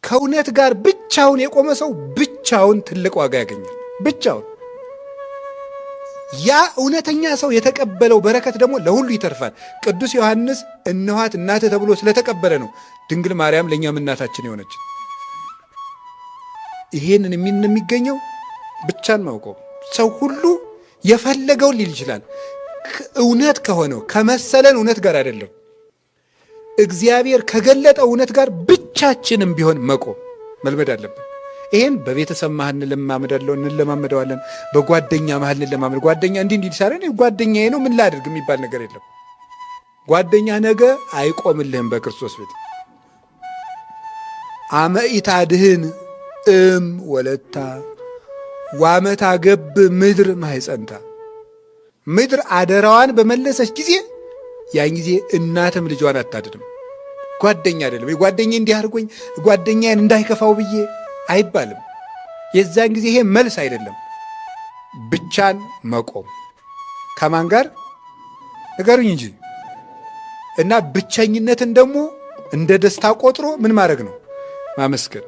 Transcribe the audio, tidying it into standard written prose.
ከእውነት ጋር ብቻውን የቆመ ሰው ብቻውን ትልቅ ዋጋ ያገኛል። ብቻውን ያ እውነተኛ ሰው የተቀበለው በረከት ደግሞ ለሁሉ ይተርፋል። ቅዱስ ዮሐንስ እነኋት እናትህ ተብሎ ስለተቀበለ ነው ድንግል ማርያም ለእኛም እናታችን የሆነች። ይሄንን የሚገኘው ብቻን ማውቀው ሰው ሁሉ የፈለገውን ሊል ይችላል። እውነት ከሆነው ከመሰለን እውነት ጋር አይደለም፣ እግዚአብሔር ከገለጠው እውነት ጋር ብቻችንም ቢሆን መቆም መልመድ አለብን። ይሄን በቤተሰብ መሃል እንለማመደዋለን፣ በጓደኛ መሃል እንለማመድ። ጓደኛ እንዲህ ሳረን ጓደኛዬ ነው ምን ላድርግ የሚባል ነገር የለም። ጓደኛ ነገ አይቆምልህም በክርስቶስ ቤት። አመኢታ ድህን ወለታ ዋመታ ገብ ምድር ማይጸንታ። ምድር አደራዋን በመለሰች ጊዜ ያን ጊዜ እናትም ልጇን አታድንም። ጓደኛ አይደለም ጓደኛ እንዲህ አድርጎኝ ጓደኛዬን እንዳይከፋው ብዬ አይባልም። የዛን ጊዜ ይሄ መልስ አይደለም። ብቻን መቆም ከማን ጋር ንገሩኝ እንጂ እና ብቸኝነትን ደግሞ እንደ ደስታ ቆጥሮ ምን ማድረግ ነው? ማመስገን